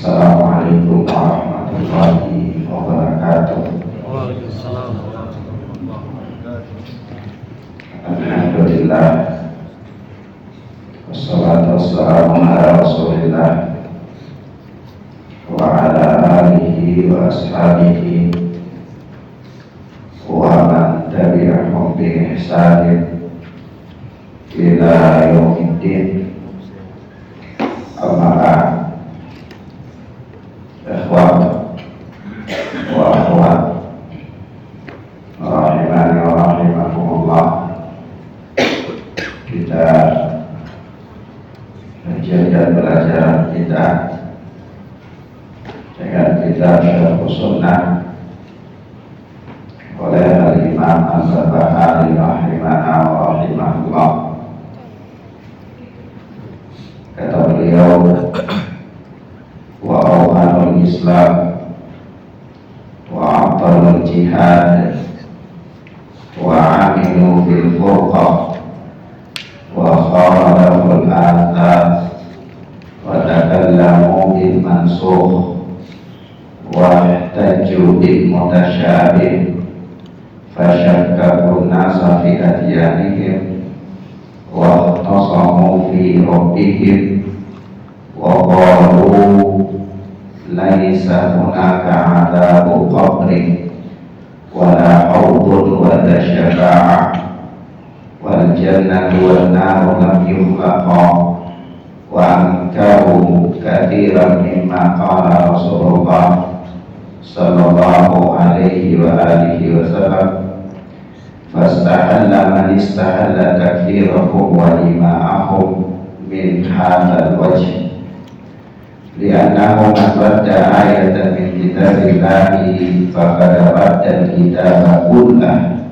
Assalamualaikum warahmatullahi wabarakatuh. Waalaikumsalam warahmatullahi wabarakatuh. Alhamdulillah, wassalatu wassalamu ala rasulillah wa ala alihi wa ashabihi wa man tabi'ahum bi ihsanin ila yaumiddin. Amma ba'd. Ikhwan wa akhwat rahimani wa rahimakumullah, kita kajian dan pelajaran kita dengan kitab Syarh Sunnah oleh Al-Imam Al-Barbahari rahimana wa rahimahullah. Kata beliau, wa awhanul Islam wa abtalul jihad wa amilu fil furqah wa khalaful athar wa takallamu bil mansukh wa ihtajju bil mutasyabih fasyakkakun nasa fi adyanihim wa ikhtasamu fi rabbihim wa qalu laisa hunaka adabu qabri wala haudun wala syafa'ah wal jannatu wan naru lam yukhlaqa wa ankaru katsiran mimma qala Rasulullah sallallahu alaihi wa alihi wasallam fastahalla man istahalla takfirahum wa lima'ahum min hadzal wajh li'annahu man radda ayatan min kitabillahi faqad radda al-kitaba kullah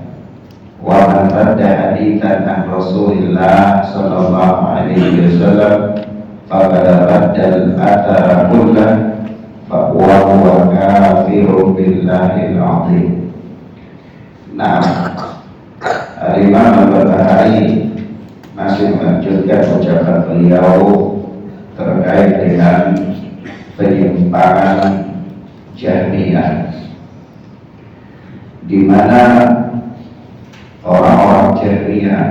wa man radda hadithan an Rasulillah sallallahu alaihi wasallam faqad radda al-athara kullah fa huwa kafirun billahi al-'azim. Nah, Al-Imam Al-Barbahari masih melanjutkan ucapan beliau terkait dengan penyimpangan Jahmiyah, di mana orang-orang Jahmiyah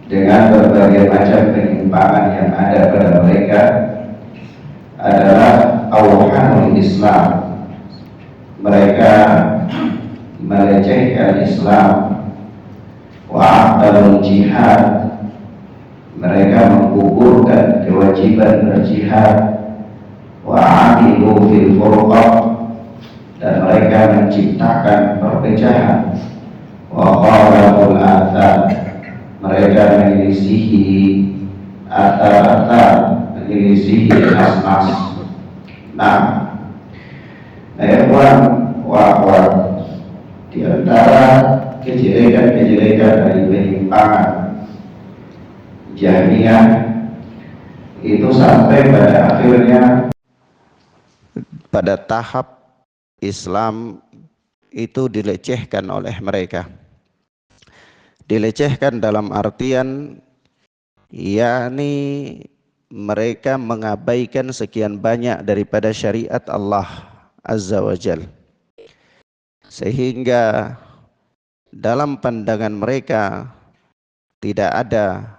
dengan berbagai macam penyimpangan yang ada pada mereka adalah awhanul Islam. Mereka melecehkan Islam, wa abtalul jihad, mereka menggugurkan kewajiban berjihad, wa amilu fil furqah, dan mereka menciptakan perpecahan, wa khalaful athar, mereka menyelisihi athar-athar, menyelisihi nas-nas. Nah, ikhwan wa akhwat, di antara kejelekan-kejelekan dari penyimpangan Jahmiyah itu sampai pada akhirnya pada tahap Islam itu dilecehkan oleh mereka. Dilecehkan dalam artian yakni mereka mengabaikan sekian banyak daripada syariat Allah Azza wa Jal, sehingga dalam pandangan mereka tidak ada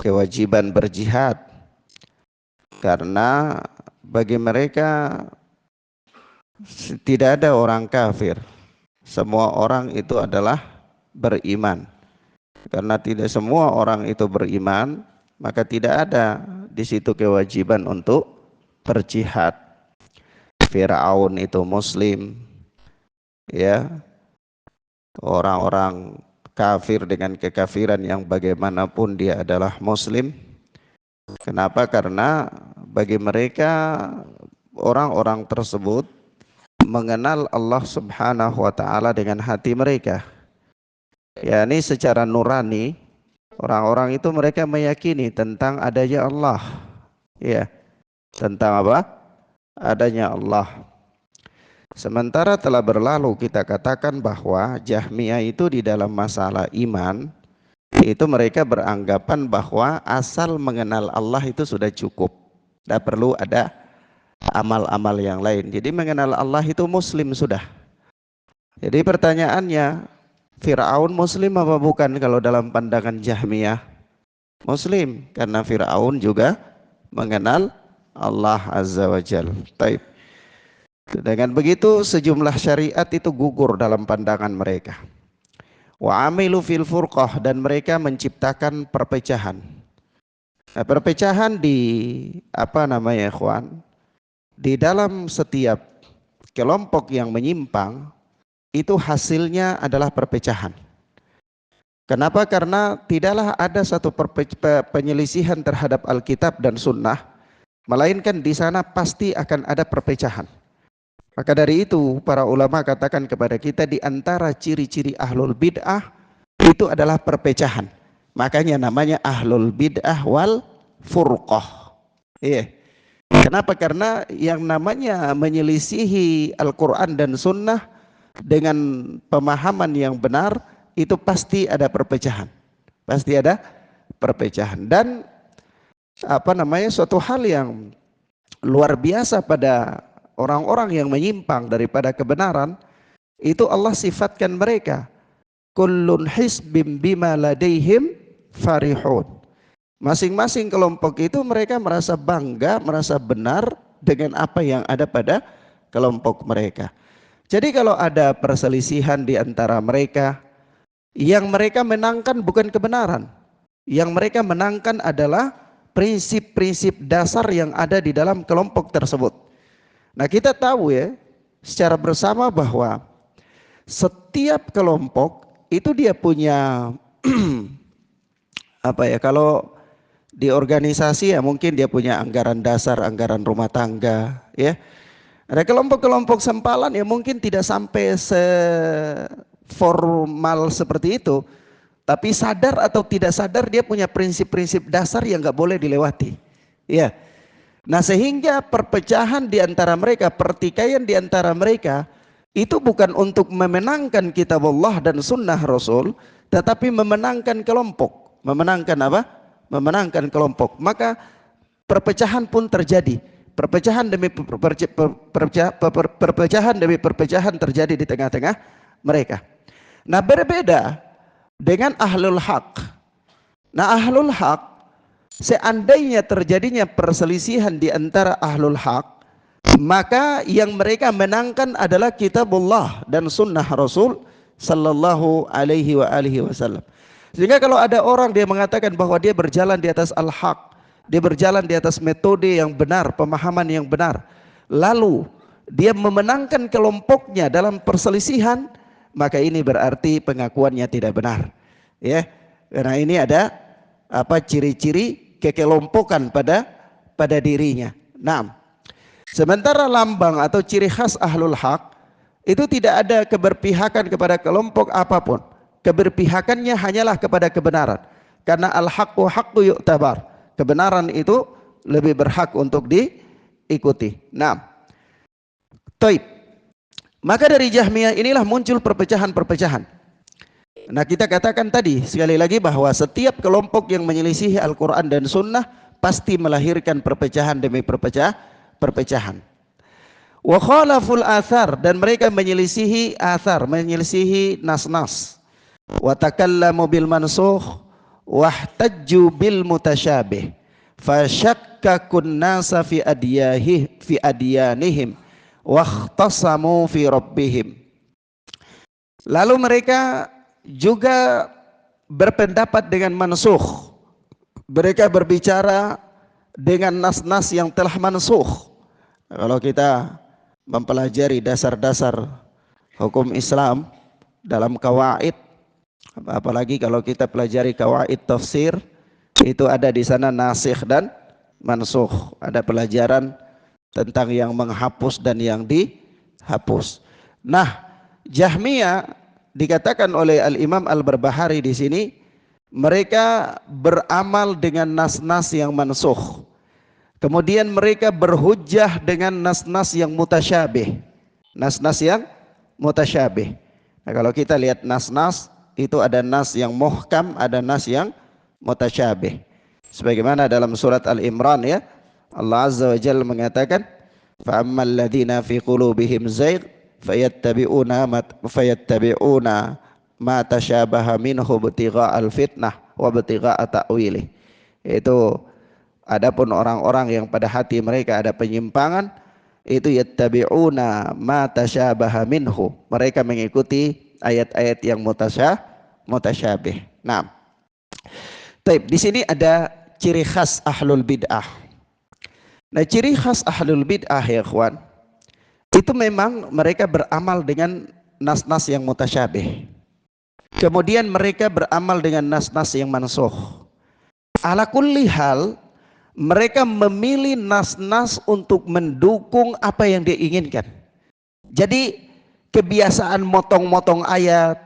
kewajiban berjihad, karena bagi mereka tidak ada orang kafir, semua orang itu adalah beriman. Karena tidak semua orang itu beriman, maka tidak ada di situ kewajiban untuk berjihad. Fir'aun itu muslim, ya, orang-orang kafir dengan kekafiran yang bagaimanapun dia adalah muslim. Kenapa? Karena bagi mereka orang-orang tersebut mengenal Allah Subhanahu wa taala dengan hati mereka. yakni secara nurani, orang-orang itu mereka meyakini tentang adanya Allah. Ya, tentang apa? Adanya Allah. Sementara telah berlalu kita katakan bahwa Jahmiyah itu di dalam masalah iman itu mereka beranggapan bahwa asal mengenal Allah itu sudah cukup, tidak perlu ada amal-amal yang lain. Jadi mengenal Allah itu muslim sudah. Jadi pertanyaannya, Fir'aun muslim apa bukan kalau dalam pandangan Jahmiyah? Muslim, karena Fir'aun juga mengenal Allah Azza wa Jal. Taib. Dengan begitu sejumlah syariat itu gugur dalam pandangan mereka. Wa amilu fil furqah, dan mereka menciptakan perpecahan. Nah, perpecahan di ikhwan? Di dalam setiap kelompok yang menyimpang itu hasilnya adalah perpecahan. Kenapa? Karena tidaklah ada satu penyelisihan terhadap Alkitab dan Sunnah, melainkan di sana pasti akan ada perpecahan. Maka dari itu para ulama katakan kepada kita, di antara ciri-ciri ahlul bid'ah itu adalah perpecahan. Makanya namanya ahlul bid'ah wal furqah. Iya. Kenapa? Karena yang namanya menyelisihi Al-Quran dan Sunnah dengan pemahaman yang benar itu pasti ada perpecahan. Pasti ada perpecahan. Dan suatu hal yang luar biasa pada orang-orang yang menyimpang daripada kebenaran itu Allah sifatkan mereka, kullun hisbim bima ladaihim farihun. Masing-masing kelompok itu mereka merasa bangga, merasa benar dengan apa yang ada pada kelompok mereka. Jadi kalau ada perselisihan di antara mereka, yang mereka menangkan bukan kebenaran, yang mereka menangkan adalah prinsip-prinsip dasar yang ada di dalam kelompok tersebut. Nah, kita tahu ya secara bersama bahwa setiap kelompok itu dia punya kalau di organisasi ya mungkin dia punya anggaran dasar, anggaran rumah tangga ya. Ada kelompok-kelompok sempalan ya mungkin tidak sampai seformal seperti itu, tapi sadar atau tidak sadar dia punya prinsip-prinsip dasar yang nggak boleh dilewati ya. Nah, sehingga perpecahan di antara mereka, pertikaian di antara mereka itu bukan untuk memenangkan kitab Allah dan sunnah Rasul, tetapi memenangkan kelompok. Memenangkan apa? Memenangkan kelompok. Maka perpecahan pun terjadi. Perpecahan demi perpecahan terjadi di tengah-tengah mereka. Nah, berbeda dengan ahlul haq. Nah, ahlul haq, seandainya terjadinya perselisihan di antara ahlul haq, maka yang mereka menangkan adalah kitabullah dan sunnah Rasul sallallahu alaihi wasallam. Sehingga kalau ada orang dia mengatakan bahwa dia berjalan di atas al-haq, dia berjalan di atas metode yang benar, pemahaman yang benar, lalu dia memenangkan kelompoknya dalam perselisihan, maka ini berarti pengakuannya tidak benar ya. Karena ini ada ciri-ciri kekelompokan pada dirinya. Nah, sementara lambang atau ciri khas ahlul haq itu tidak ada keberpihakan kepada kelompok apapun. Keberpihakannya hanyalah kepada kebenaran. Karena al-haqqu haqqu yu'tabar. Kebenaran itu lebih berhak untuk diikuti. Nah, taib. Maka dari Jahmiyah inilah muncul perpecahan-perpecahan. Nah, kita katakan tadi sekali lagi bahwa setiap kelompok yang menyelisihi Al-Quran dan Sunnah pasti melahirkan perpecahan demi perpecahan. Wa khalaful athar, dan mereka menyelisihi athar, menyelisihi nas-nas. Wa takallamu bil mansukh wahtajju bil mutasyabih fasyakkakun nasa fi adyanihim wakhtasamu fi rabbihim. Lalu mereka juga berpendapat dengan mansukh. Mereka berbicara dengan nas-nas yang telah mansukh. Kalau kita mempelajari dasar-dasar hukum Islam dalam kawaid, apalagi kalau kita pelajari kawaid tafsir, itu ada di sana nasikh dan mansukh. Ada pelajaran tentang yang menghapus dan yang dihapus. Nah, Jahmiyah dikatakan oleh Al-Imam Al-Barbahari di sini, mereka beramal dengan nas-nas yang mansukh. Kemudian mereka berhujjah dengan nas-nas yang mutasyabih. Nas-nas yang mutasyabih. Nah, kalau kita lihat nas-nas, itu ada nas yang muhkam, ada nas yang mutasyabih. Sebagaimana dalam surat Al-Imran ya, Allah Azza wa Jalla mengatakan, Fa ammal ladzina fi qulubihim zayg fayattabi'una ma tasyabaha minhu ibtigha'al fitnah wa ibtigha'a ta'wilih. Itu adapun orang-orang yang pada hati mereka ada penyimpangan, itu yattabi'una ma tasyabaha minhu, mereka mengikuti ayat-ayat yang mutasyabih. Nah, taib, di sini ada ciri khas ahlul bid'ah. Nah, ciri khas ahlul bid'ah ya ikhwan, itu memang mereka beramal dengan nas-nas yang mutasyabih. Kemudian mereka beramal dengan nas-nas yang mansukh. Ala kulli hal, mereka memilih nas-nas untuk mendukung apa yang dia inginkan. Jadi kebiasaan motong-motong ayat,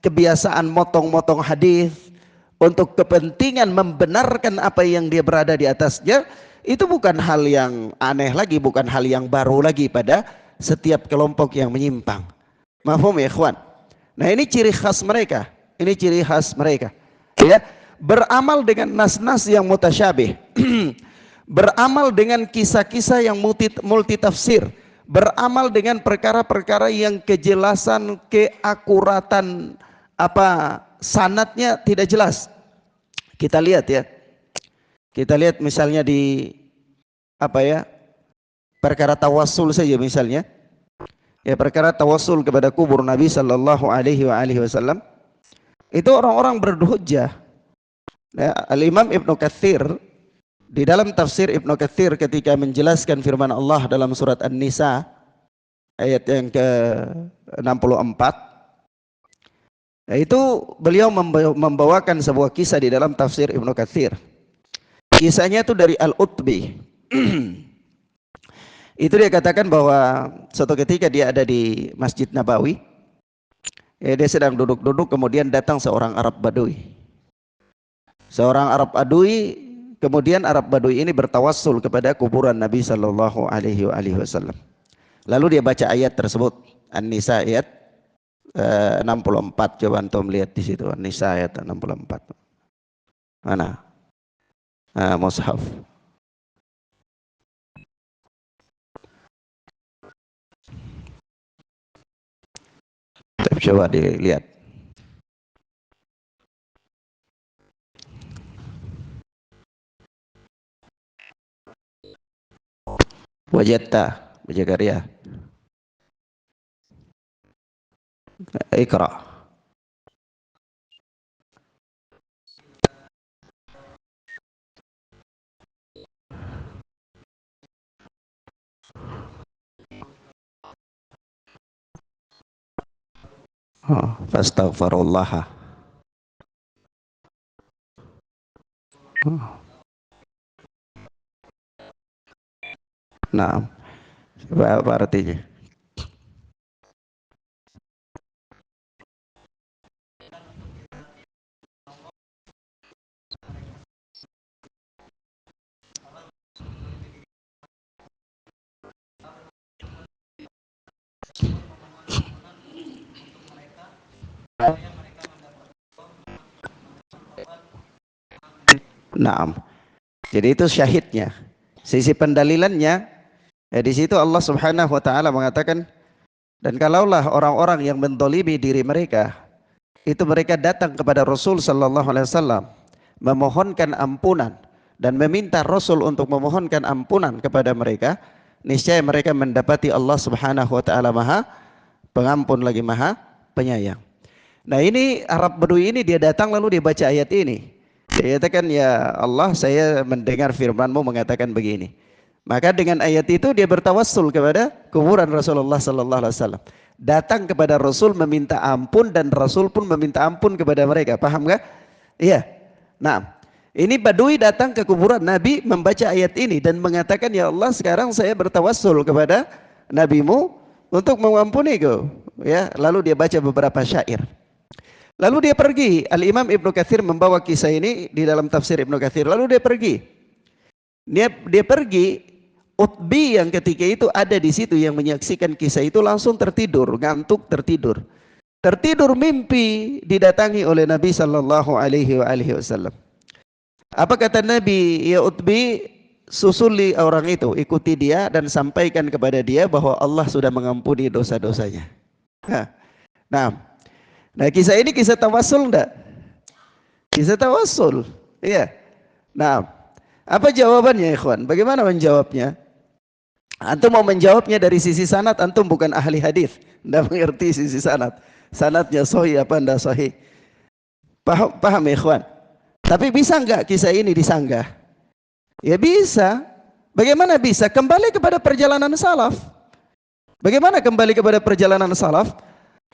kebiasaan motong-motong hadis untuk kepentingan membenarkan apa yang dia berada di atasnya, itu bukan hal yang aneh lagi, bukan hal yang baru lagi pada setiap kelompok yang menyimpang. Mafhum ya ikhwan? Nah, ini ciri khas mereka. Ini ciri khas mereka. Ya, beramal dengan nas-nas yang mutasyabih. Beramal dengan kisah-kisah yang multi tafsir. Beramal dengan perkara-perkara yang kejelasan, keakuratan sanadnya tidak jelas. Kita lihat ya. Kita lihat misalnya di perkara tawassul saja misalnya. Ya, perkara tawassul kepada kubur Nabi sallallahu alaihi wasallam. Itu orang-orang berhujjah. Ya, Al-Imam Ibnu Katsir di dalam tafsir Ibnu Katsir ketika menjelaskan firman Allah dalam surat An-Nisa ayat yang ke-64, itu beliau membawakan sebuah kisah di dalam tafsir Ibnu Katsir. Kisahnya itu dari Al-Utbi. Itu dia katakan bahwa suatu ketika dia ada di Masjid Nabawi, dia sedang duduk-duduk, kemudian datang seorang Arab Badui. Seorang Arab Badui, kemudian Arab Badui ini bertawassul kepada kuburan Nabi sallallahu alaihi wasallam. Lalu dia baca ayat tersebut, An-Nisa ayat 64. Coba antum lihat di situ, An-Nisa ayat 64. Mana? Mushaf. Coba dilihat. Wajadta, baca karya. Iqra. Fastaghfirullah. Nah, apa artinya? Naam. Jadi itu syahidnya. Sisi pendalilannya, di situ Allah Subhanahu wa taala mengatakan, dan kalaulah orang-orang yang mendolimi diri mereka, itu mereka datang kepada Rasul sallallahu alaihi wasallam memohonkan ampunan dan meminta Rasul untuk memohonkan ampunan kepada mereka, niscaya mereka mendapati Allah Subhanahu wa taala Maha Pengampun lagi Maha Penyayang. Nah, ini Arab Badui ini dia datang lalu dia baca ayat ini. Dia katakan, ya Allah, saya mendengar firman-Mu mengatakan begini. Maka dengan ayat itu dia bertawassul kepada kuburan Rasulullah sallallahu alaihi wasallam. Datang kepada Rasul meminta ampun dan Rasul pun meminta ampun kepada mereka. Paham enggak? Iya. Nah, ini Badui datang ke kuburan Nabi membaca ayat ini dan mengatakan, ya Allah, sekarang saya bertawassul kepada Nabi-Mu untuk mengampuniku. Ya, lalu dia baca beberapa syair. Lalu dia pergi. Al-Imam Ibnu Katsir membawa kisah ini di dalam tafsir Ibnu Katsir. Lalu dia pergi. Dia pergi. Utbi yang ketika itu ada di situ yang menyaksikan kisah itu langsung tertidur, ngantuk tertidur. Tertidur mimpi didatangi oleh Nabi sallallahu alaihi wasallam. Apa kata Nabi? Ya Utbi, susuli orang itu, ikuti dia dan sampaikan kepada dia bahwa Allah sudah mengampuni dosa-dosanya. Nah, nah kisah ini kisah tawassul enggak? Kisah tawassul. Iya. Nah, apa jawabannya ikhwan? Bagaimana menjawabnya? Antum mau menjawabnya dari sisi sanad, antum bukan ahli hadis, enggak mengerti sisi sanad. Sanadnya sahih apa enggak sahih? Paham ya ikhwan? Tapi bisa enggak kisah ini disanggah? Ya bisa. Bagaimana bisa? Kembali kepada perjalanan salaf. Bagaimana kembali kepada perjalanan salaf?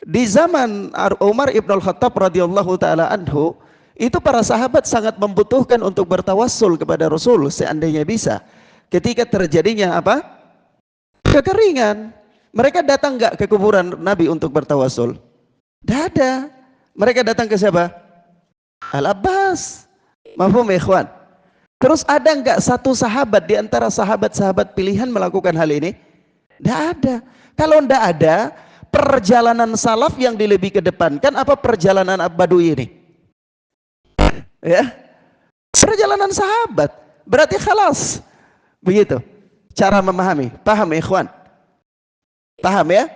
Di zaman Umar ibn al-Khattab radhiyallahu taala anhu, itu para sahabat sangat membutuhkan untuk bertawassul kepada Rasul seandainya bisa. Ketika terjadinya apa? Kekeringan. Mereka datang enggak ke kuburan Nabi untuk bertawassul? Tidak ada. Mereka datang ke siapa? Al-Abbas. Mafhum ya ikhwan? Terus ada enggak satu sahabat di antara sahabat-sahabat pilihan melakukan hal ini? Tidak ada. Kalau tidak ada, perjalanan salaf yang lebih kedepankan apa perjalanan Badui ini? Ya, perjalanan sahabat. Berarti khalas. Begitu cara memahami. Paham ya ikhwan? Paham ya?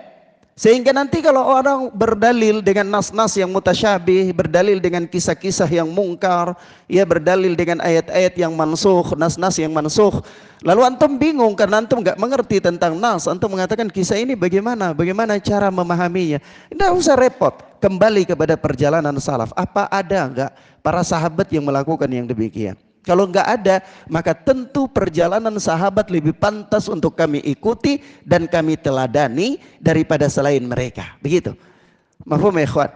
Sehingga nanti kalau orang berdalil dengan nas-nas yang mutasyabih, berdalil dengan kisah-kisah yang mungkar, ya berdalil dengan ayat-ayat yang mansukh, nas-nas yang mansukh, lalu antum bingung karena antum nggak mengerti tentang nas, antum mengatakan kisah ini bagaimana? Bagaimana cara memahaminya? Tidak usah repot, kembali kepada perjalanan salaf. Apa ada enggak para sahabat yang melakukan yang demikian? Kalau enggak ada, maka tentu perjalanan sahabat lebih pantas untuk kami ikuti dan kami teladani daripada selain mereka. Begitu. Mafhum ya ikhwan?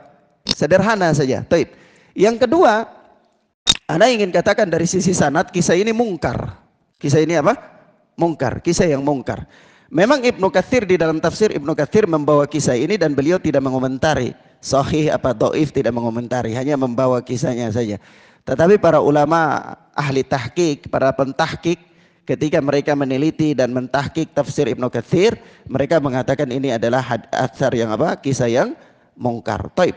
Sederhana saja. Taib. Yang kedua, ana ingin katakan dari sisi sanad, kisah ini mungkar. Kisah ini apa? Mungkar. Kisah yang mungkar. Memang Ibnu Katsir di dalam tafsir Ibnu Katsir membawa kisah ini dan beliau tidak mengomentari sahih apa dhaif, tidak mengomentari, hanya membawa kisahnya saja. Tetapi para ulama ahli tahqiq, para pentahqiq, ketika mereka meneliti dan mentahqiq tafsir Ibnu Katsir, mereka mengatakan ini adalah atsar yang apa? Kisah yang mungkar. Taib.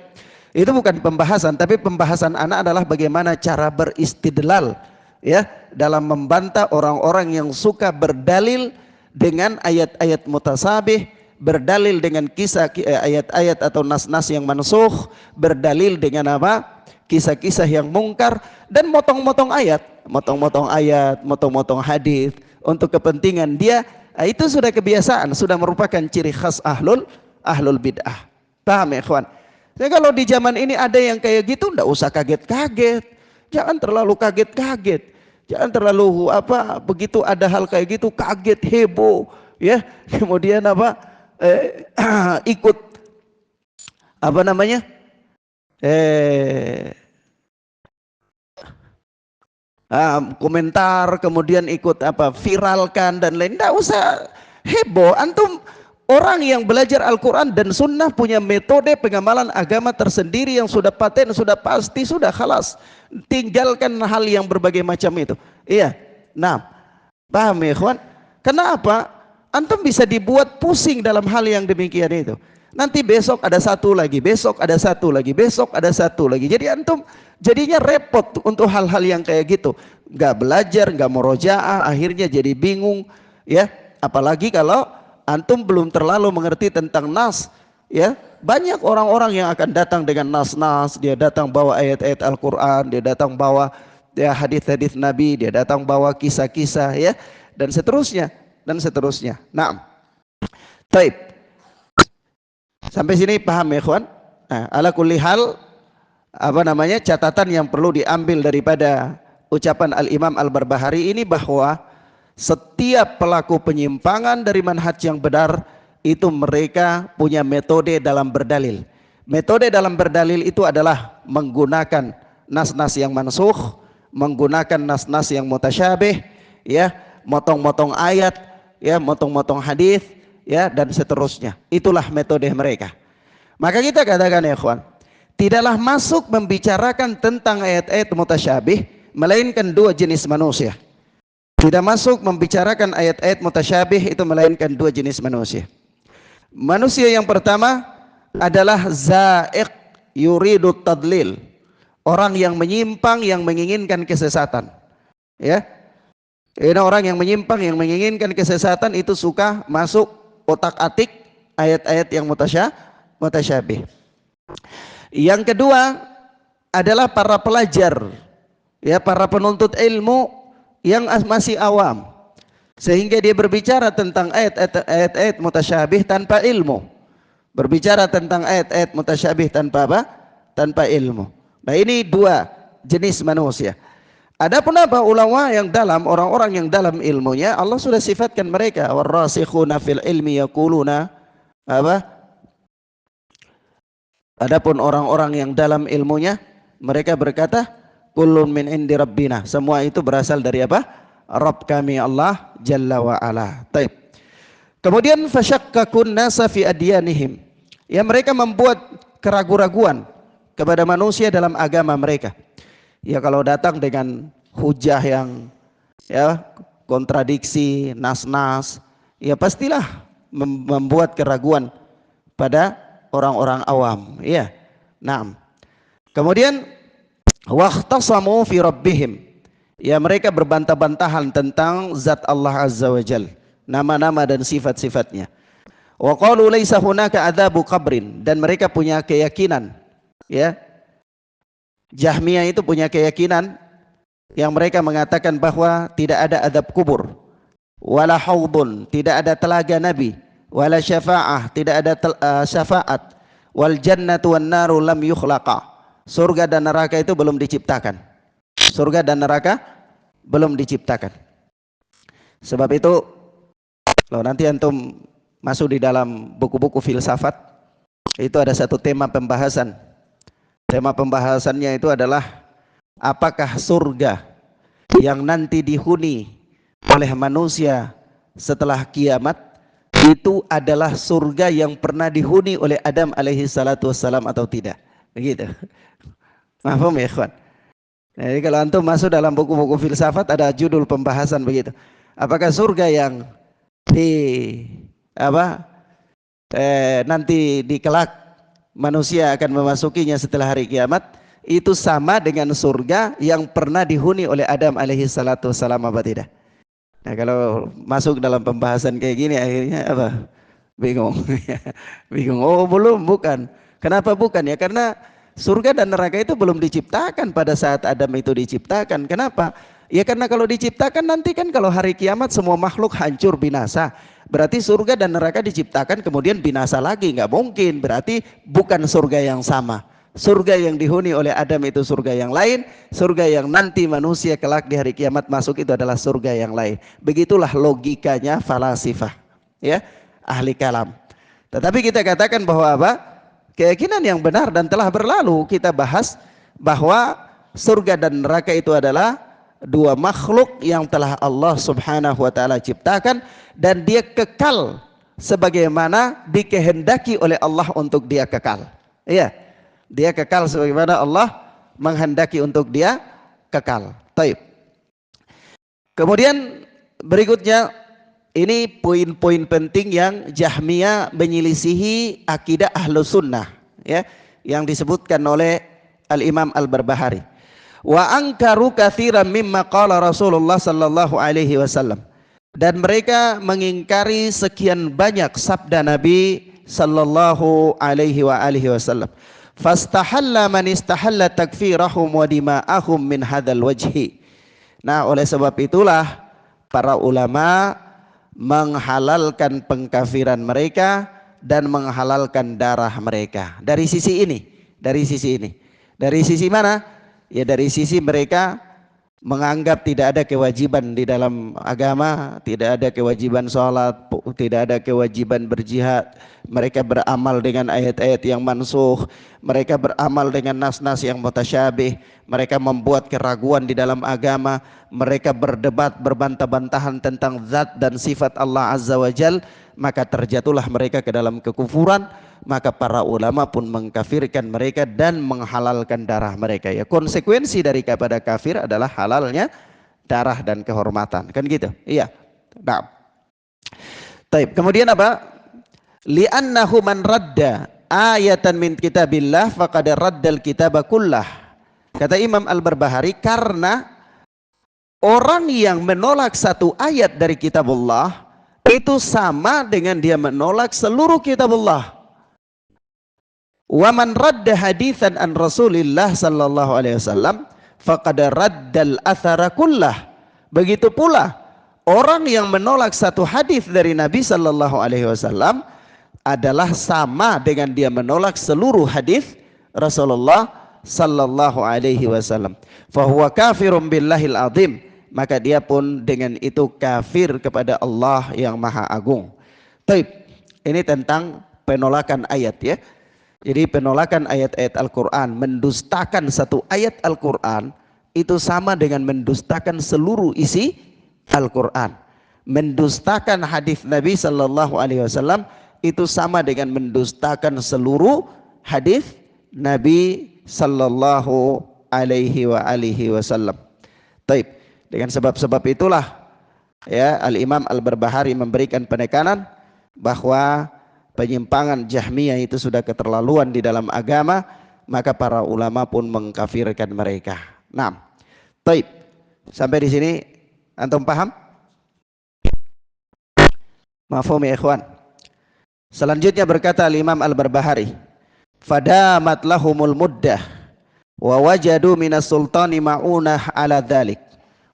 Itu bukan pembahasan, tapi pembahasan anak adalah bagaimana cara beristidlal ya dalam membantah orang-orang yang suka berdalil dengan ayat-ayat mutasabih, berdalil dengan kisah ayat-ayat atau nas-nas yang mansukh, berdalil dengan apa? Kisah-kisah yang mungkar dan motong-motong ayat, motong-motong hadis untuk kepentingan dia. Itu sudah kebiasaan, sudah merupakan ciri khas ahlul bid'ah. Paham ya ikhwan? Jadi kalau di zaman ini ada yang kayak gitu, enggak usah kaget-kaget. Jangan terlalu kaget-kaget. Jangan terlalu apa begitu ada hal kayak gitu kaget, heboh, ya. Kemudian apa? Ikut apa namanya? Komentar, kemudian ikut apa viralkan dan lain. Tidak usah heboh. Antum orang yang belajar Al-Quran dan Sunnah punya metode pengamalan agama tersendiri yang sudah paten, sudah pasti, sudah khalas. Tinggalkan hal yang berbagai macam itu. Iya. Nah, paham ya ikhwan? Kenapa? Antum bisa dibuat pusing dalam hal yang demikian itu. Nanti besok ada satu lagi, besok ada satu lagi, besok ada satu lagi. Jadi antum jadinya repot untuk hal-hal yang kayak gitu. Nggak belajar, nggak murojaah, akhirnya jadi bingung, ya. Apalagi kalau antum belum terlalu mengerti tentang nas, ya. Banyak orang-orang yang akan datang dengan nas-nas, dia datang bawa ayat-ayat Al-Quran, dia datang bawa ya hadis-hadis Nabi, dia datang bawa kisah-kisah, ya, dan seterusnya, dan seterusnya. Nah, taib. Sampai sini paham ya ikhwan? Nah, ala kulli hal apa namanya catatan yang perlu diambil daripada ucapan Al-Imam Al-Barbahari ini bahwa setiap pelaku penyimpangan dari manhaj yang benar itu mereka punya metode dalam berdalil. Metode dalam berdalil itu adalah menggunakan nas-nas yang mansukh, menggunakan nas-nas yang mutasyabih, ya, motong-motong ayat, ya, motong-motong hadis, ya, dan seterusnya. Itulah metode mereka. Maka kita katakan ya ikhwan, tidaklah masuk membicarakan tentang ayat-ayat mutasyabih melainkan dua jenis manusia. Tidak masuk membicarakan ayat-ayat mutasyabih itu melainkan dua jenis manusia. Manusia yang pertama adalah za'iq yuridu tadlil, orang yang menyimpang, yang menginginkan kesesatan, ya. Ini orang yang menyimpang, yang menginginkan kesesatan itu suka masuk otak-atik ayat-ayat yang mutasyabih. Yang kedua adalah para pelajar, ya, para penuntut ilmu yang masih awam, sehingga dia berbicara tentang ayat-ayat mutasyabih tanpa ilmu, berbicara tentang ayat-ayat mutasyabih tanpa apa? Tanpa ilmu. Nah, ini dua jenis manusia. Adapun apa ulama yang dalam, orang-orang yang dalam ilmunya, Allah sudah sifatkan mereka, warrasikhuna fil ilmi yaquluna apa? Adapun orang-orang yang dalam ilmunya, mereka berkata, kullun min indi rabbina. Semua itu berasal dari apa? Rabb kami Allah Jalla wa Ala. Taib. Kemudian fasyakkakun nasa fi adyanihim. Ya, mereka membuat keraguan-raguan kepada manusia dalam agama mereka. Ya, kalau datang dengan hujah yang ya kontradiksi, nas-nas, ya pastilah membuat keraguan pada orang-orang awam. Ya. Naam. Kemudian waqtasamu fi rabbihim. Ya, mereka berbantah-bantahan tentang zat Allah Azza wa Jalla, nama-nama dan sifat-sifatnya. Wa qalu laisa hunaka adzabu qabrin, dan mereka punya keyakinan, ya, Jahmiyah itu punya keyakinan yang mereka mengatakan bahwa tidak ada adab kubur, wala haudun, tidak ada telaga Nabi, wala syafa'ah, tidak ada syafaat, wal jannatu wan naru lam yukhlaqa, surga dan neraka itu belum diciptakan. Surga dan neraka belum diciptakan. Sebab itu kalau nanti antum masuk di dalam buku-buku filsafat, itu ada satu tema pembahasan. Tema pembahasannya itu adalah apakah surga yang nanti dihuni oleh manusia setelah kiamat itu adalah surga yang pernah dihuni oleh Adam alaihi salatu wassalam atau tidak. Begitu. Paham ya, ikhwan? Nah, jadi kalau antum masuk dalam buku-buku filsafat ada judul pembahasan begitu. Apakah surga yang nanti di kelak manusia akan memasukinya setelah hari kiamat itu sama dengan surga yang pernah dihuni oleh Adam alaihi salatu wassalam apa tidak? Nah, kalau masuk dalam pembahasan kayak gini akhirnya apa? Bingung. Bingung. Oh, bukan. Kenapa bukan? Ya karena surga dan neraka itu belum diciptakan pada saat Adam itu diciptakan. Kenapa? Ya karena kalau diciptakan nanti kan kalau hari kiamat semua makhluk hancur binasa. Berarti surga dan neraka diciptakan kemudian binasa lagi. Nggak mungkin. Berarti bukan surga yang sama. Surga yang dihuni oleh Adam itu surga yang lain. Surga yang nanti manusia kelak di hari kiamat masuk itu adalah surga yang lain. Begitulah logikanya falasifah, ya, ahli kalam. Tetapi kita katakan bahwa apa? Keyakinan yang benar dan telah berlalu kita bahas bahwa surga dan neraka itu adalah dua makhluk yang telah Allah Subhanahu wa taala ciptakan dan dia kekal sebagaimana dikehendaki oleh Allah untuk dia kekal. Iya. Dia kekal sebagaimana Allah menghendaki untuk dia kekal. Taib. Kemudian berikutnya ini poin-poin penting yang Jahmiyah menyelisihi akidah Ahlus Sunnah, ya, yang disebutkan oleh Al-Imam Al-Barbahari. Wa ankaru katsiran mimma qala Rasulullah sallallahu alaihi wasallam. Dan mereka mengingkari sekian banyak sabda Nabi sallallahu alaihi wasallam. Fastahalla man istahalla takfirahum wa dima'ahum min hadzal wajhi. Nah, oleh sebab itulah para ulama menghalalkan pengkafiran mereka dan menghalalkan darah mereka. Dari sisi ini, dari sisi ini. Dari sisi mana? Ya dari sisi mereka menganggap tidak ada kewajiban di dalam agama, tidak ada kewajiban sholat, tidak ada kewajiban berjihad. Mereka beramal dengan ayat-ayat yang mansuh, mereka beramal dengan nas-nas yang mutasyabih, mereka membuat keraguan di dalam agama, mereka berdebat, berbantah-bantahan tentang zat dan sifat Allah Azza wa Jal, maka terjatuhlah mereka ke dalam kekufuran. Maka para ulama pun mengkafirkan mereka dan menghalalkan darah mereka. Ya, konsekuensi dari kepada kafir adalah halalnya darah dan kehormatan, kan gitu? Iya. Nah. Taib. Kemudian apa? Li'annahu man radda ayatan min kitabillah faqad raddal kitaba kullah. Kata Imam Al-Barbahari, karena Orang yang menolak satu ayat dari kitabullah itu sama dengan dia menolak seluruh kitabullah. Wa man radda haditsan an Rasulillah sallallahu alaihi wasallam faqad raddal athara kullah. Begitu pula orang yang menolak satu hadis dari Nabi sallallahu alaihi wasallam adalah sama dengan dia menolak seluruh hadis Rasulullah sallallahu alaihi wasallam. Fahuwa kafirun billahil azim. Maka dia pun dengan itu kafir kepada Allah yang Maha Agung. Taib. Ini tentang penolakan ayat ya. Jadi penolakan ayat-ayat Al-Quran, mendustakan satu ayat Al-Quran itu sama dengan mendustakan seluruh isi Al-Quran. Mendustakan hadis Nabi sallallahu alaihi wasallam itu sama dengan mendustakan seluruh hadis Nabi sallallahu alaihi wasallam. Taib. Dengan sebab-sebab itulah ya Al-Imam Al-Barbahari memberikan penekanan bahwa penyimpangan Jahmiyah itu sudah keterlaluan di dalam agama, maka para ulama pun mengkafirkan mereka. Nah, taib. Sampai di sini antum paham? Mafhum ya ikhwan. Selanjutnya berkata Al-Imam Al-Barbahari, "Fadamat lahumul muddah wa wajadu minas sultani ma'unah ala dhalik.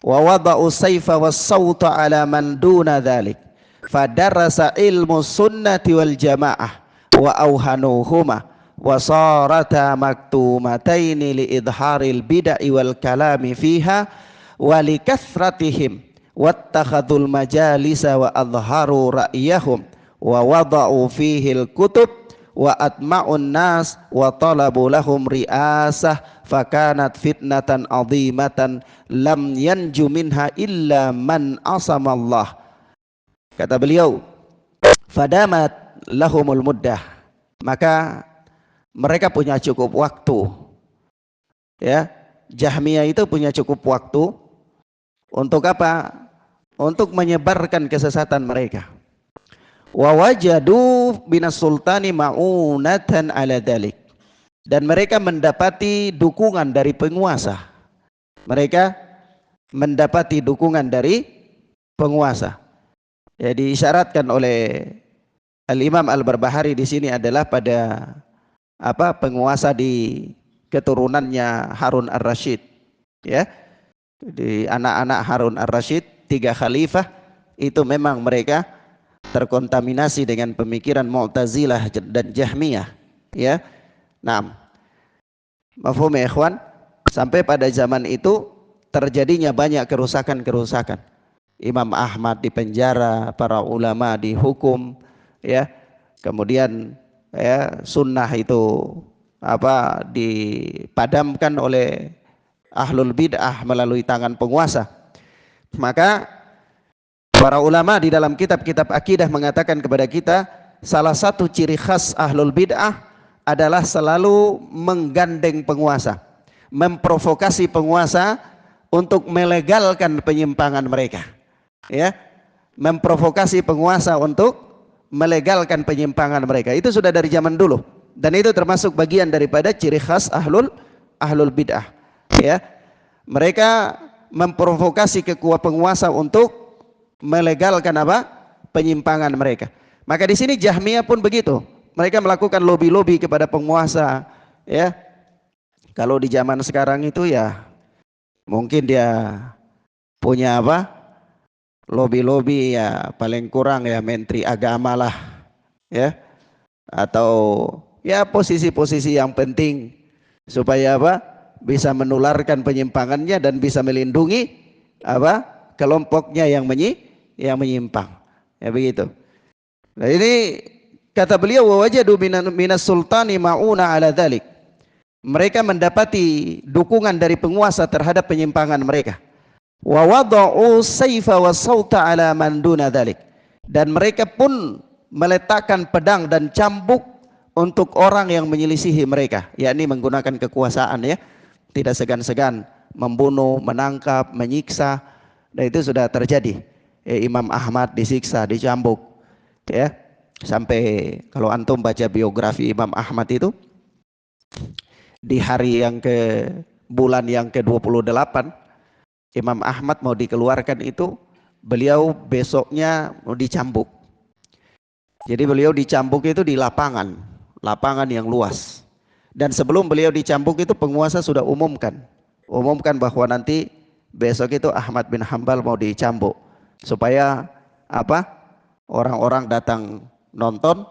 Wa wada'u sayfa was sawta ala man duna dhalik fadarasa ilmu sunnati wal jamaah wa auhanuhuma wa sarata maktumataini li idharil bid'i wal kalami fiha wa li kathratihim wattakhadul majalisa wa adharu ra'yahum wa wada'u fihil kutub wa atma'un nas wa talabu lahum ri'asah fakanat fitnatan azimatan lam yanju minha illa man asamallah." Kata beliau, fadamat lahumul muddah, maka mereka punya cukup waktu ya. Jahmiyah itu punya cukup waktu untuk apa? Untuk menyebarkan kesesatan mereka. Wa wajadu binas sultani ma'unatan ala dalik, dan mereka mendapati dukungan dari penguasa. Mereka mendapati dukungan dari penguasa. Ya, diisyaratkan oleh Al-Imam Al-Barbahari di sini adalah pada penguasa di keturunannya Harun Ar-Rasyid. Ya, di anak-anak Harun Ar-Rasyid, 3 khalifah itu memang mereka terkontaminasi dengan pemikiran Mu'tazilah dan Jahmiyah ya. Nah, mafhum ya ikhwan, sampai pada zaman itu terjadinya banyak kerusakan-kerusakan. Imam Ahmad dipenjara, para ulama dihukum ya. Kemudian ya sunnah itu dipadamkan oleh ahlul bid'ah melalui tangan penguasa. Maka para ulama di dalam kitab-kitab akidah mengatakan kepada kita, salah satu ciri khas ahlul bid'ah adalah selalu menggandeng penguasa, memprovokasi penguasa untuk melegalkan penyimpangan mereka. Ya, memprovokasi penguasa untuk melegalkan penyimpangan mereka. Itu sudah dari zaman dulu, dan itu termasuk bagian daripada ciri khas ahlul bid'ah. Ya, mereka memprovokasi kekuatan penguasa untuk melegalkan penyimpangan mereka. Maka di sini Jahmiyah pun begitu. Mereka melakukan lobi-lobi kepada penguasa ya. Kalau di zaman sekarang itu ya mungkin dia punya lobi-lobi ya, paling kurang ya menteri agama lah ya, atau ya posisi-posisi yang penting supaya bisa menularkan penyimpangannya dan bisa melindungi kelompoknya yang menyimpang ya, begitu. Nah, ini kata beliau, wa wajadu minas sultani ma'una ala dhalik, mereka mendapati dukungan dari penguasa terhadap penyimpangan mereka. Wa wada'u sayfa wa sawta ala man duna dhalik, dan mereka pun meletakkan pedang dan cambuk untuk orang yang menyelisihi mereka, yakni menggunakan kekuasaan ya, tidak segan-segan membunuh, menangkap, menyiksa. Dan itu sudah terjadi. Imam Ahmad disiksa, dicambuk ya. Sampai kalau antum baca biografi Imam Ahmad itu, di hari yang bulan yang ke-28 Imam Ahmad mau dikeluarkan itu, beliau besoknya mau dicambuk. Jadi beliau dicambuk itu di lapangan yang luas. Dan sebelum beliau dicambuk itu penguasa sudah umumkan bahwa nanti besok itu Ahmad bin Hambal mau dicambuk, supaya apa? Orang-orang datang nonton,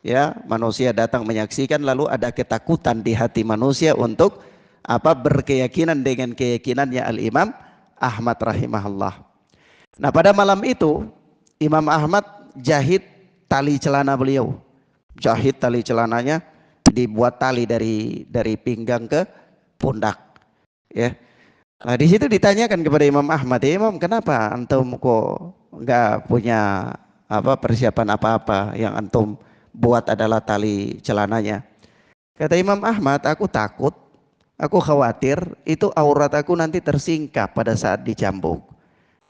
ya, manusia datang menyaksikan, lalu ada ketakutan di hati manusia untuk apa? Berkeyakinan dengan keyakinannya Al-Imam Ahmad rahimahullah. Nah, pada malam itu Imam Ahmad jahit tali celana beliau. Jahit tali celananya, dibuat tali dari pinggang ke pundak. Ya. Nah, di situ ditanyakan kepada Imam Ahmad, "Ya Imam, kenapa antum kok enggak punya persiapan apa-apa, yang antum buat adalah tali celananya?" Kata Imam Ahmad, "Aku takut, aku khawatir itu aurat aku nanti tersingkap pada saat dicambuk."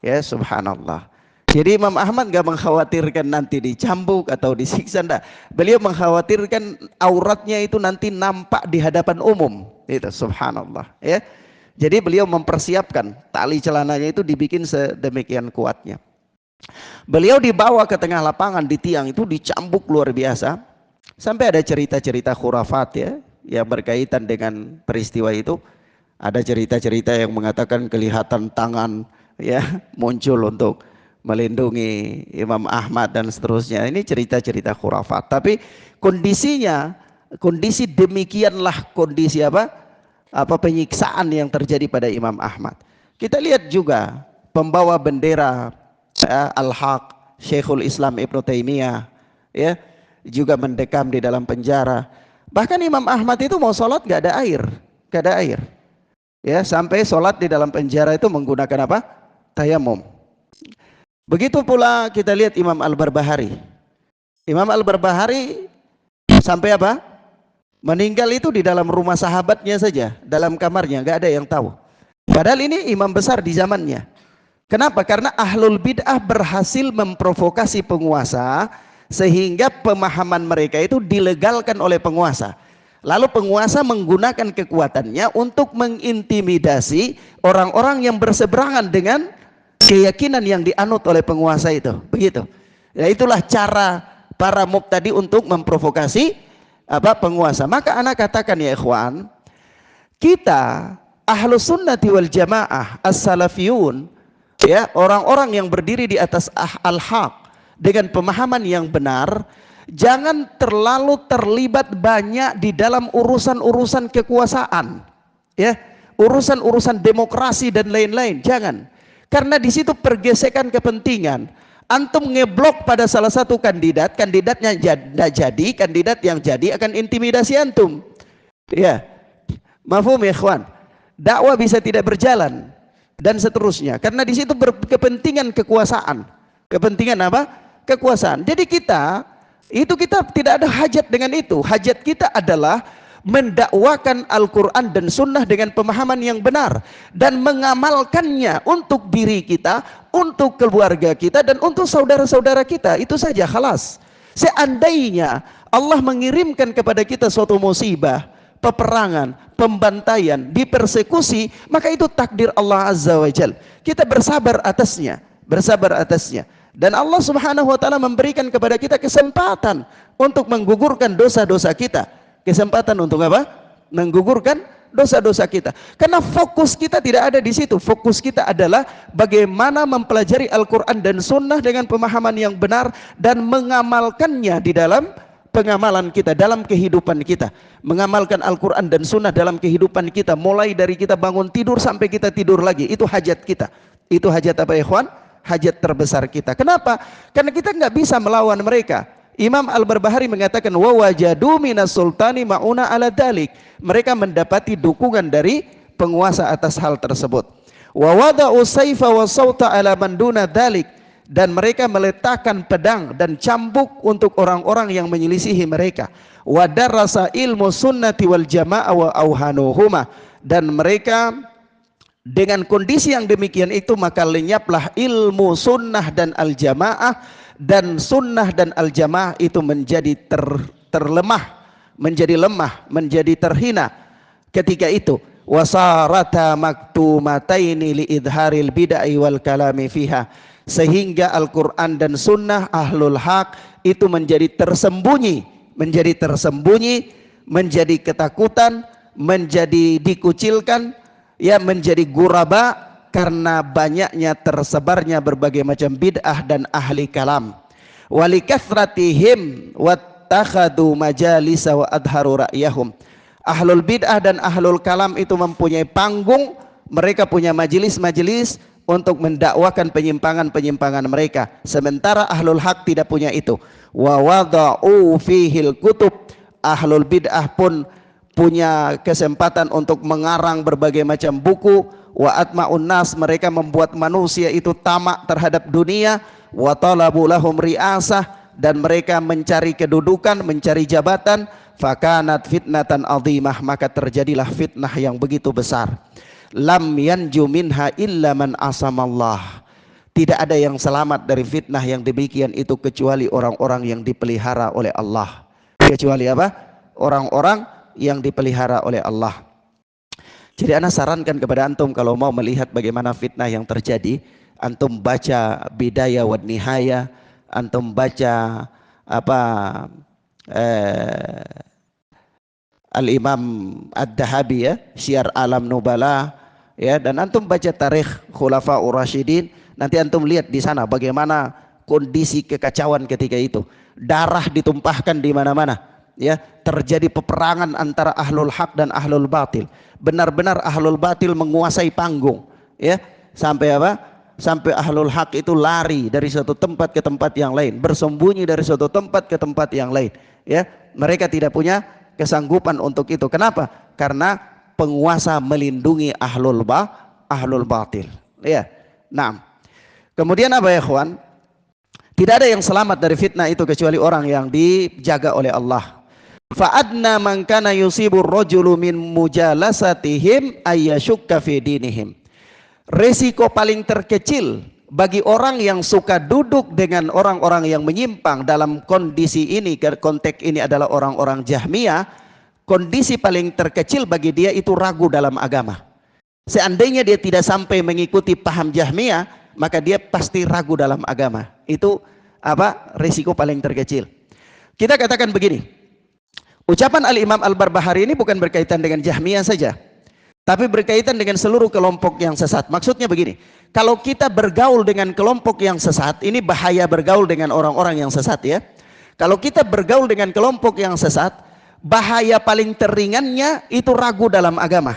Ya, subhanallah. Jadi Imam Ahmad gak mengkhawatirkan nanti dicambuk atau disiksa, enggak. Beliau mengkhawatirkan auratnya itu nanti nampak di hadapan umum. Itu subhanallah, ya. Jadi beliau mempersiapkan tali celananya itu dibikin sedemikian kuatnya. Beliau dibawa ke tengah lapangan di tiang itu, dicambuk luar biasa. Sampai ada cerita-cerita khurafat, ya, yang berkaitan dengan peristiwa itu. Ada cerita-cerita yang mengatakan kelihatan tangan, ya, muncul untuk melindungi Imam Ahmad dan seterusnya. Ini cerita-cerita khurafat. Tapi kondisi demikianlah kondisi penyiksaan yang terjadi pada Imam Ahmad. Kita lihat juga pembawa bendera Al-Haq, Syekhul Islam Ibnu Taimiyah, ya, juga mendekam di dalam penjara. Bahkan Imam Ahmad itu mau sholat gak ada air, ya, sampai sholat di dalam penjara itu menggunakan apa? Tayamum. Begitu pula kita lihat Imam Al-Barbahari. Imam Al-Barbahari sampai apa? Meninggal itu di dalam rumah sahabatnya saja, dalam kamarnya, nggak ada yang tahu. Padahal ini imam besar di zamannya. Kenapa? Karena ahlul bid'ah berhasil memprovokasi penguasa sehingga pemahaman mereka itu dilegalkan oleh penguasa. Lalu penguasa menggunakan kekuatannya untuk mengintimidasi orang-orang yang berseberangan dengan keyakinan yang dianut oleh penguasa itu. Begitu. Ya, itulah cara para mubtadi untuk memprovokasi penguasa. Maka anak katakan, ya ikhwan, kita ahlus sunnati wal jamaah as-salafiyun, ya, orang-orang yang berdiri di atas al-haq dengan pemahaman yang benar, jangan terlalu terlibat banyak di dalam urusan-urusan kekuasaan, ya, urusan-urusan demokrasi dan lain-lain. Jangan, karena di situ pergesekan kepentingan. Antum ngeblok pada salah satu kandidatnya tidak jadi, kandidat yang jadi akan intimidasi antum. Ya, mafhum ya ikhwan. Dakwah bisa tidak berjalan dan seterusnya, karena di situ berkepentingan kekuasaan. Kepentingan apa? Kekuasaan. Jadi kita tidak ada hajat dengan itu. Hajat kita adalah mendakwakan Al-Quran dan Sunnah dengan pemahaman yang benar dan mengamalkannya untuk diri kita, untuk keluarga kita, dan untuk saudara-saudara kita. Itu saja, khalas. Seandainya Allah mengirimkan kepada kita suatu musibah, peperangan, pembantaian, dipersekusi, maka itu takdir Allah Azza wa Jal. Kita bersabar atasnya, dan Allah Subhanahu wa Ta'ala memberikan kepada kita kesempatan untuk menggugurkan dosa-dosa kita. Kesempatan untuk apa? Menggugurkan dosa-dosa kita. Karena fokus kita tidak ada di situ. Fokus kita adalah bagaimana mempelajari Al-Quran dan Sunnah dengan pemahaman yang benar dan mengamalkannya di dalam pengamalan kita, dalam kehidupan kita. Mengamalkan Al-Quran dan Sunnah dalam kehidupan kita, mulai dari kita bangun tidur sampai kita tidur lagi. Itu hajat kita. Itu hajat apa, ikhwan? Hajat terbesar kita. Kenapa? Karena kita nggak bisa melawan mereka. Imam Al-Barbahari mengatakan, wa wajadu minas sultani ma'una ala dalik. Mereka mendapati dukungan dari penguasa atas hal tersebut. Wa wada'u sayfa wa sawta ala man duna dalik. Dan mereka meletakkan pedang dan cambuk untuk orang-orang yang menyelisihi mereka. Wa darasa ilmu sunnati wal jama'a wa auhanuhuma. Dan mereka dengan kondisi yang demikian itu, maka lenyaplah ilmu sunnah dan al-jamaah, dan sunnah dan al-jamaah itu menjadi terlemah, menjadi lemah, menjadi terhina ketika itu. wasarata maktumataini li idharil bid'ah wal kalami fiha, sehingga Al-Quran dan Sunnah ahlul haq itu menjadi tersembunyi, menjadi ketakutan, menjadi dikucilkan, ya, menjadi guraba karena banyaknya tersebarnya berbagai macam bid'ah dan ahli kalam. Walikathratihim wattakhadu majalisa wa adharu ra'yahum. Ahlul bid'ah dan ahlul kalam itu mempunyai panggung, mereka punya majelis-majelis untuk mendakwakan penyimpangan-penyimpangan mereka, sementara ahlul haq tidak punya itu. Wa wada'u fihil kutub, ahlul bid'ah pun punya kesempatan untuk mengarang berbagai macam buku. Wa atma'un nas, mereka membuat manusia itu tamak terhadap dunia. Wa talabu lahum ri'asah, dan mereka mencari kedudukan, mencari jabatan. Fakanat fitnatan azimah, maka terjadilah fitnah yang begitu besar. Lam yanju minha illa man asamallah, tidak ada yang selamat dari fitnah yang demikian itu kecuali orang-orang yang dipelihara oleh Allah. Kecuali apa? Orang-orang yang dipelihara oleh Allah. Jadi ana sarankan kepada antum, kalau mau melihat bagaimana fitnah yang terjadi, antum baca Bidayah wa Nihayah, antum baca apa Al-Imam Ad-Dahabi, ya, Syiar Alam Nubala, ya, dan antum baca tarikh Khulafaur Rasyidin, nanti antum lihat di sana bagaimana kondisi kekacauan ketika itu. Darah ditumpahkan di mana-mana, ya, terjadi peperangan antara ahlul haq dan ahlul batil. Benar-benar ahlul batil menguasai panggung, ya, sampai apa? Sampai ahlul haq itu lari dari suatu tempat ke tempat yang lain, bersembunyi dari suatu tempat ke tempat yang lain, ya. Mereka tidak punya kesanggupan untuk itu. Kenapa? Karena penguasa melindungi ahlul batil, ya. Nah, kemudian apa ya ikhwan? Tidak ada yang selamat dari fitnah itu kecuali orang yang dijaga oleh Allah. Fa'adna man kana yusibur rajulu min mujalasatihim ayyashukka fi dinihim. Resiko paling terkecil bagi orang yang suka duduk dengan orang-orang yang menyimpang, dalam kondisi ini, konteks ini adalah orang-orang Jahmiyah, kondisi paling terkecil bagi dia itu ragu dalam agama. Seandainya dia tidak sampai mengikuti paham Jahmiyah, maka dia pasti ragu dalam agama. Itu apa? Risiko paling terkecil. Kita katakan begini, ucapan Al-Imam Al-Barbahari ini bukan berkaitan dengan Jahmiyah saja, tapi berkaitan dengan seluruh kelompok yang sesat. Maksudnya begini, kalau kita bergaul dengan kelompok yang sesat, ini bahaya bergaul dengan orang-orang yang sesat, ya. Kalau kita bergaul dengan kelompok yang sesat, bahaya paling teringannya itu ragu dalam agama.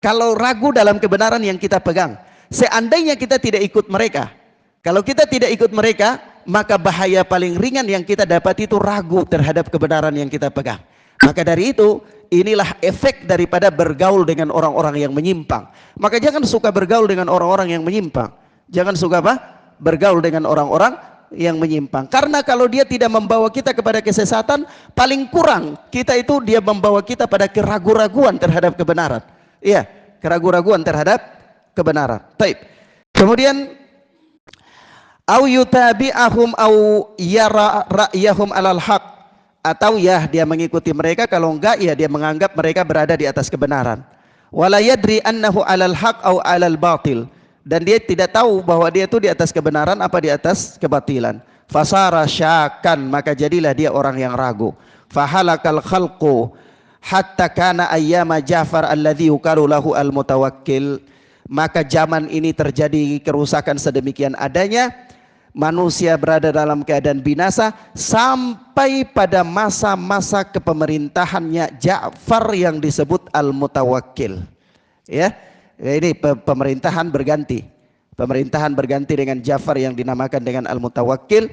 Kalau ragu dalam kebenaran yang kita pegang, seandainya kita tidak ikut mereka, kalau kita tidak ikut mereka, maka bahaya paling ringan yang kita dapat itu ragu terhadap kebenaran yang kita pegang. Maka dari itu, inilah efek daripada bergaul dengan orang-orang yang menyimpang. Maka jangan suka bergaul dengan orang-orang yang menyimpang. Jangan suka apa? Bergaul dengan orang-orang yang menyimpang. Karena kalau dia tidak membawa kita kepada kesesatan, paling kurang kita itu dia membawa kita pada keraguan-raguan terhadap kebenaran. Iya, keraguan-raguan terhadap kebenaran. Baik. Kemudian au yutabi'ahum au yara ra'yahum alal haq, atau ya dia mengikuti mereka, kalau enggak ya dia menganggap mereka berada di atas kebenaran. Wala yadri annahu alal haq au alal batil, dan dia tidak tahu bahwa dia itu di atas kebenaran apa di atas kebatilan. Fasara syakan, maka jadilah dia orang yang ragu. Fahalakal khalqu hatta kana ayyama Ja'far alladhi yuqalu lahu al-mutawakkil, maka zaman ini terjadi kerusakan sedemikian adanya, manusia berada dalam keadaan binasa sampai pada masa-masa kepemerintahannya Ja'far yang disebut Al-Mutawakkil, ya. Ini pemerintahan berganti dengan Ja'far yang dinamakan dengan Al-Mutawakkil.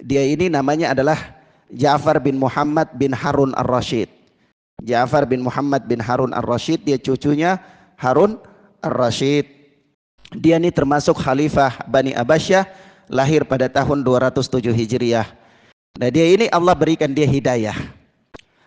Dia ini namanya adalah Ja'far bin Muhammad bin Harun Ar-Rasyid. Ja'far bin Muhammad bin Harun Ar-Rasyid, dia cucunya Harun Ar-Rasyid. Dia ini termasuk khalifah Bani Abbasiyah, lahir pada tahun 207 Hijriah. Nah, dia ini Allah berikan dia hidayah.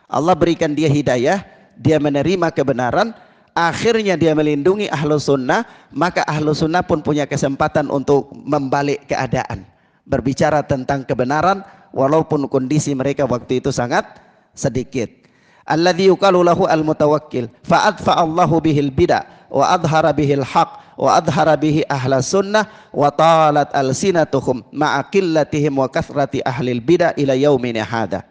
Allah berikan dia hidayah, dia menerima kebenaran, akhirnya dia melindungi ahlu sunnah, maka ahlu sunnah pun punya kesempatan untuk membalik keadaan, berbicara tentang kebenaran walaupun kondisi mereka waktu itu sangat sedikit. alladzi yuqalu lahu al-mutawakkil fa adfa Allahu bihil bid'ah wa adhara bihil haqq wa adhara bihi ahla sunnah wa talat alsinatuhum ma'a qillatihim wa kathrati ahlil bid'ah ila yaumina hadha.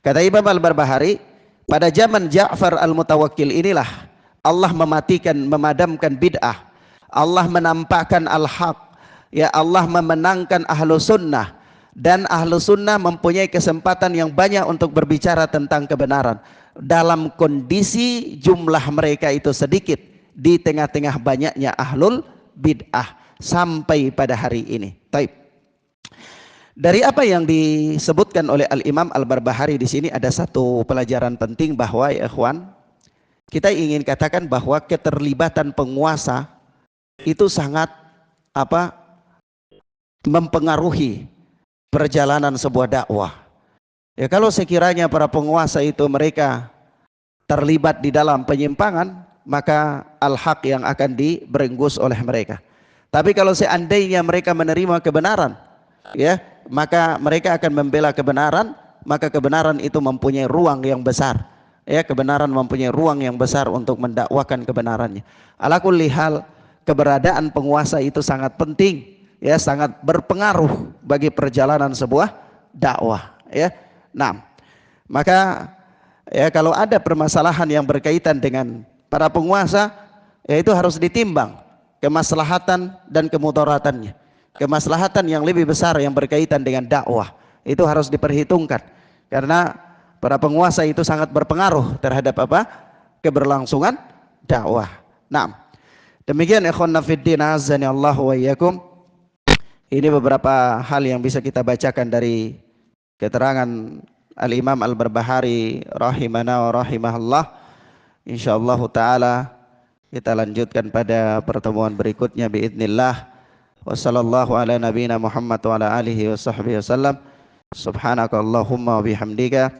Kata Imam Al-Barbahari, pada zaman Ja'far Al-Mutawakkil inilah Allah mematikan, memadamkan bid'ah, Allah menampakkan al-haq, ya, Allah memenangkan ahlu sunnah, dan ahlu sunnah mempunyai kesempatan yang banyak untuk berbicara tentang kebenaran dalam kondisi jumlah mereka itu sedikit di tengah-tengah banyaknya ahlul bid'ah sampai pada hari ini. Taib. Dari apa yang disebutkan oleh Al-Imam Al-Barbahari di sini ada satu pelajaran penting, bahwa ya ikhwan, kita ingin katakan bahwa keterlibatan penguasa itu sangat mempengaruhi perjalanan sebuah dakwah. Ya, kalau sekiranya para penguasa itu mereka terlibat di dalam penyimpangan, maka al-haq yang akan diberenggus oleh mereka. Tapi kalau seandainya mereka menerima kebenaran, ya, maka mereka akan membela kebenaran, maka kebenaran itu mempunyai ruang yang besar. Ya, kebenaran mempunyai ruang yang besar untuk mendakwakan kebenarannya. Ala kulli hal, keberadaan penguasa itu sangat penting, ya, sangat berpengaruh bagi perjalanan sebuah dakwah, ya. Nah, maka ya, kalau ada permasalahan yang berkaitan dengan para penguasa, ya, itu harus ditimbang kemaslahatan dan kemudaratannya. Kemaslahatan yang lebih besar yang berkaitan dengan dakwah itu harus diperhitungkan, karena para penguasa itu sangat berpengaruh terhadap keberlangsungan dakwah. Nah, demikian ikhwan fiddin azani Allah wa iyyakum. Ini beberapa hal yang bisa kita bacakan dari keterangan Al-Imam Al-Barbahari rahimana wa rahimahullah. Insyaallah taala kita lanjutkan pada pertemuan berikutnya biidznillah. Wassallallahu ala nabiyina Muhammad wa ala alihi wa sahbihi wasallam. Subhanakallahumma wa bihamdika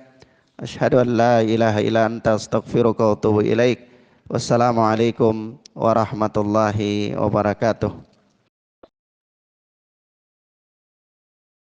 asyhadu an la ilaha illa anta astaghfiruka wa atubu ilaik. Wassalamualaikum warahmatullahi wabarakatuh.